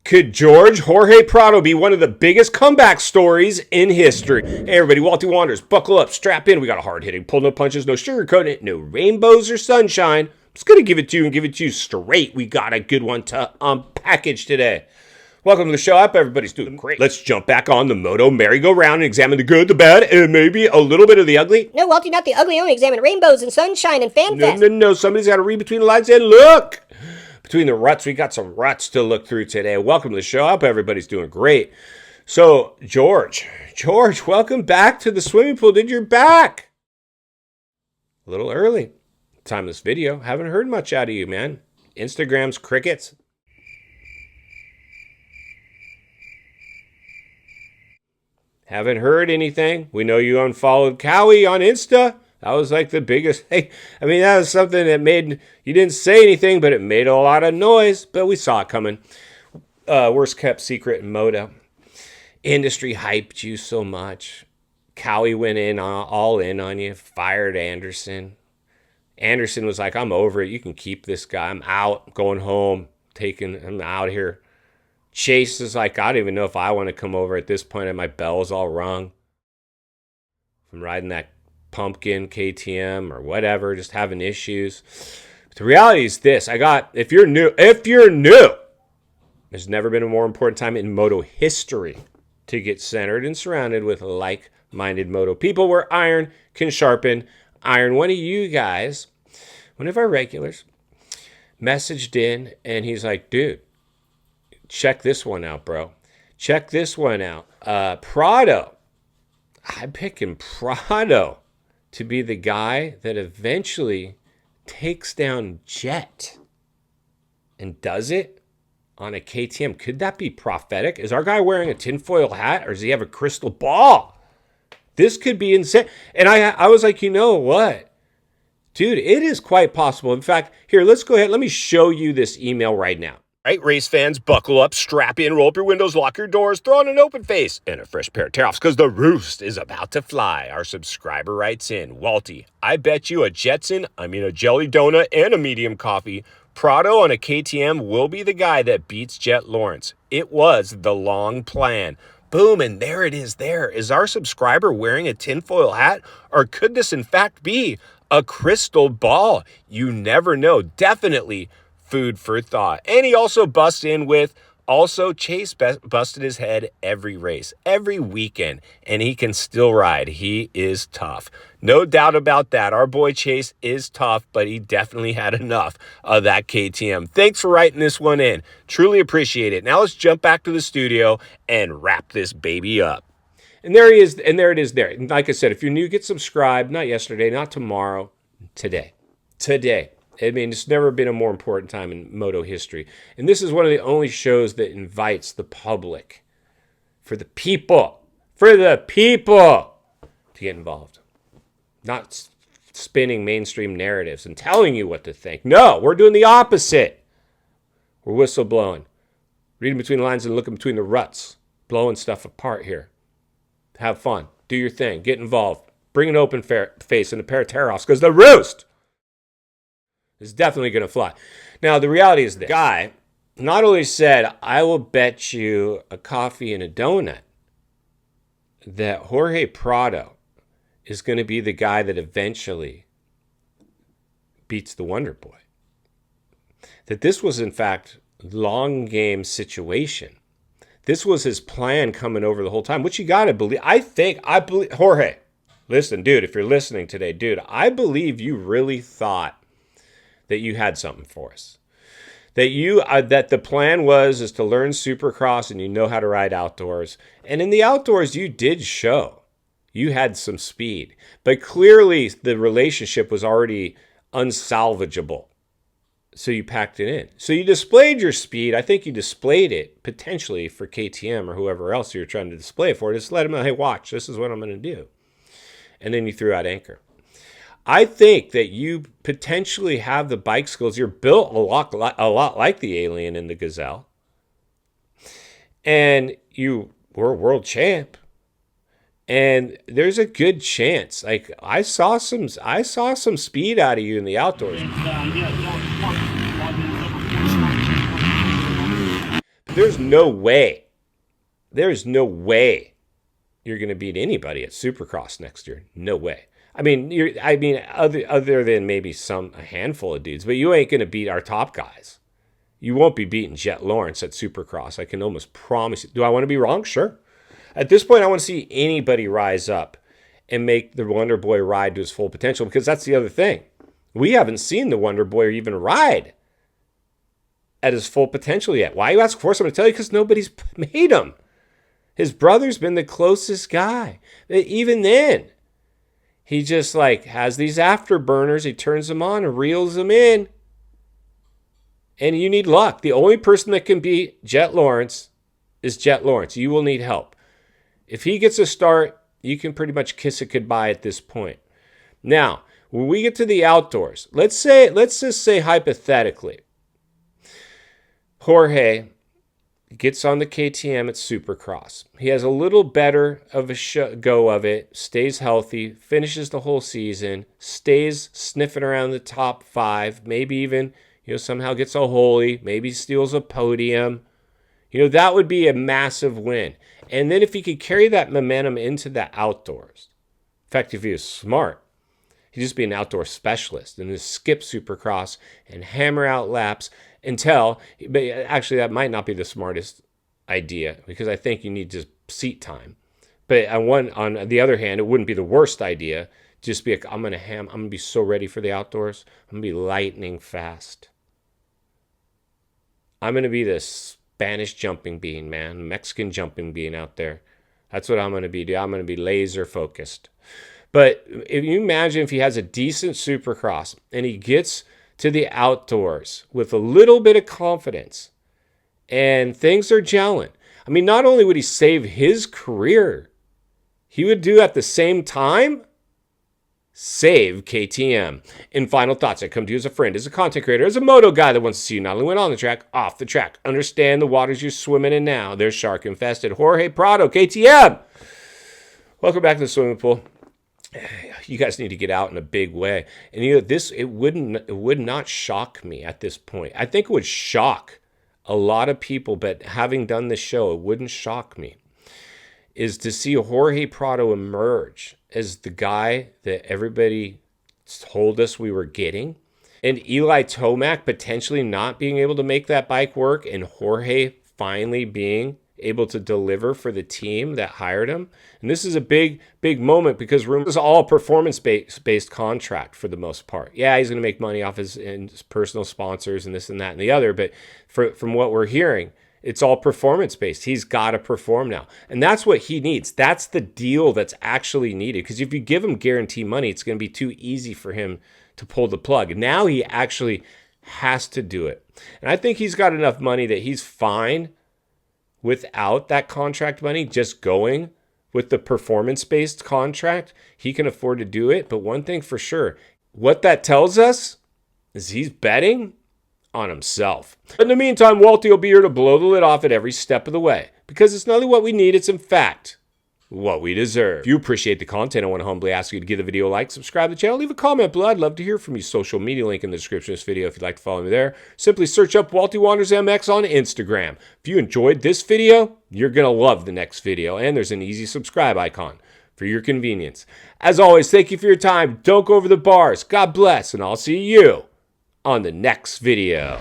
Could Jorge Prado be one of the biggest comeback stories in history? Hey everybody, Walty Wanderers, buckle up, strap in. We got a hard-hitting, pull no punches, no sugarcoating it, no rainbows or sunshine. I'm just going to give it to you and give it to you straight. We got a good one to unpackage today. Welcome to the show. I hope everybody's doing great. Let's jump back on the moto merry-go-round and examine the good, the bad, and maybe a little bit of the ugly. No, Walty, not the ugly. I only examine rainbows and sunshine and fanfest. No. Somebody's got to read between the lines and look. Between the ruts, we got some ruts to look through today. Welcome to the show. I hope everybody's doing great. So, George, welcome back to the swimming pool. You're back. A little early. Time of this video. Haven't heard much out of you, man. Instagram's crickets. Haven't heard anything. We know you unfollowed Cowie on Insta. That was like the biggest thing. I mean, that was something that made, you didn't say anything, but it made a lot of noise. But we saw it coming. Worst kept secret in moto. Industry hyped you so much. Cowie went in, all in on you. Fired Anderson. Anderson was like, I'm over it. You can keep this guy. I'm out. Going home. I'm out here. Chase is like, I don't even know if I want to come over at this point. And my bell's all rung. From riding that pumpkin KTM or whatever, just having issues. But the reality is this. If you're new, there's never been a more important time in moto history to get centered and surrounded with like-minded moto people where iron can sharpen iron. One of you guys, one of our regulars, messaged in and he's like, dude, check this one out, bro. Check this one out. Prado. I'm picking Prado to be the guy that eventually takes down Jet and does it on a KTM. Could that be prophetic? Is our guy wearing a tinfoil hat or does he have a crystal ball? This could be insane. And I was like, you know what? Dude, it is quite possible. In fact, here, let's go ahead. Let me show you this email right now. All right, race fans, buckle up, strap in, roll up your windows, lock your doors, throw on an open face and a fresh pair of tear-offs because the roost is about to fly. Our subscriber writes in, Walty, I bet you a jelly donut and a medium coffee. Prado on a KTM will be the guy that beats Jet Lawrence. It was the long plan. Boom, and there it is there. Is our subscriber wearing a tinfoil hat? Or could this in fact be a crystal ball? You never know. Definitely food for thought. And he also busts in with, Chase busted his head every race, every weekend, and he can still ride. He is tough. No doubt about that. Our boy Chase is tough, but he definitely had enough of that KTM. Thanks for writing this one in. Truly appreciate it. Now let's jump back to the studio and wrap this baby up. And there he is, and there it is there. And like I said, if you're new, get subscribed. Not yesterday, not tomorrow, today. Today. I mean, it's never been a more important time in moto history. And this is one of the only shows that invites the public, for the people, to get involved. Not spinning mainstream narratives and telling you what to think. No, we're doing the opposite. We're whistleblowing. Reading between the lines and looking between the ruts. Blowing stuff apart here. Have fun. Do your thing. Get involved. Bring an open face and a pair of tear-offs because the roost is definitely going to fly. Now, the reality is this. Guy not only said, I will bet you a coffee and a donut that Jorge Prado is going to be the guy that eventually beats the Wonder Boy. That this was, in fact, long game situation. This was his plan coming over the whole time, which you got to believe. I believe, Jorge, listen, dude, if you're listening today, dude, I believe you really thought that you had something for us. That the plan is to learn Supercross and you know how to ride outdoors. And in the outdoors, you did show. You had some speed. But clearly, the relationship was already unsalvageable. So you packed it in. So you displayed your speed. I think you displayed it potentially for KTM or whoever else you're trying to display it for. Just let them know, hey, watch, this is what I'm going to do. And then you threw out anchor. I think that you potentially have the bike skills. You're built a lot like the Alien and the Gazelle. And you were a world champ. And there's a good chance. Like I saw some speed out of you in the outdoors. there's no way. There's no way you're going to beat anybody at Supercross next year. No way. I mean, other than maybe a handful of dudes, but you ain't going to beat our top guys. You won't be beating Jet Lawrence at Supercross. I can almost promise you. Do I want to be wrong? Sure. At this point, I want to see anybody rise up and make the Wonder Boy ride to his full potential, because that's the other thing. We haven't seen the Wonder Boy even ride at his full potential yet. Why you ask? Of course, I'm going to tell you, because nobody's made him. His brother's been the closest guy. Even then, he just has these afterburners. He turns them on and reels them in. And you need luck. The only person that can beat Jet Lawrence is Jet Lawrence. You will need help. If he gets a start, you can pretty much kiss it goodbye at this point. Now, when we get to the outdoors, let's just say hypothetically, Jorge gets on the KTM at Supercross. He has a little better of a go of it, stays healthy, finishes the whole season, stays sniffing around the top 5, maybe even, somehow gets a holy, maybe steals a podium. That would be a massive win. And then if he could carry that momentum into the outdoors, in fact, if he was smart, he'd just be an outdoor specialist and just skip Supercross and hammer out laps until, but actually that might not be the smartest idea, because I think you need just seat time. But on the other hand, it wouldn't be the worst idea. Just be I'm gonna be so ready for the outdoors. I'm gonna be lightning fast. I'm gonna be the Spanish jumping bean, man, Mexican jumping bean out there. That's what I'm gonna be. I'm gonna be laser focused. But if you imagine if he has a decent Supercross and he gets to the outdoors with a little bit of confidence and things are gelling. I mean, not only would he save his career, he would do at the same time save KTM. In final thoughts, I come to you as a friend, as a content creator, as a moto guy that wants to see you not only win on the track, off the track. Understand the waters you're swimming in now. They're shark infested. Jorge Prado, KTM. Welcome back to the swimming pool. You guys need to get out in a big way. And it would not shock me at this point. I think it would shock a lot of people, but having done this show, it wouldn't shock me, is to see Jorge Prado emerge as the guy that everybody told us we were getting. And Eli Tomac potentially not being able to make that bike work, and Jorge finally being able to deliver for the team that hired him. And this is a big, big moment, because Room is all performance-based contract for the most part. Yeah, he's going to make money off his personal sponsors and this and that and the other, but from what we're hearing, it's all performance-based. He's got to perform now. And that's what he needs. That's the deal that's actually needed, because if you give him guarantee money, it's going to be too easy for him to pull the plug. Now he actually has to do it. And I think he's got enough money that he's fine without that contract money, just going with the performance-based contract. He can afford to do it. But one thing for sure, what that tells us is he's betting on himself. In the meantime, Walty will be here to blow the lid off at every step of the way, because it's not only what we need, it's in fact what we deserve. If you appreciate the content, I want to humbly ask you to give the video a like, subscribe to the channel, leave a comment below. I'd love to hear from you. Social media link in the description of this video if you'd like to follow me there. Simply search up Walty Wanders MX on Instagram. If you enjoyed this video, you're going to love the next video, and there's an easy subscribe icon for your convenience. As always, thank you for your time. Don't go over the bars. God bless, and I'll see you on the next video.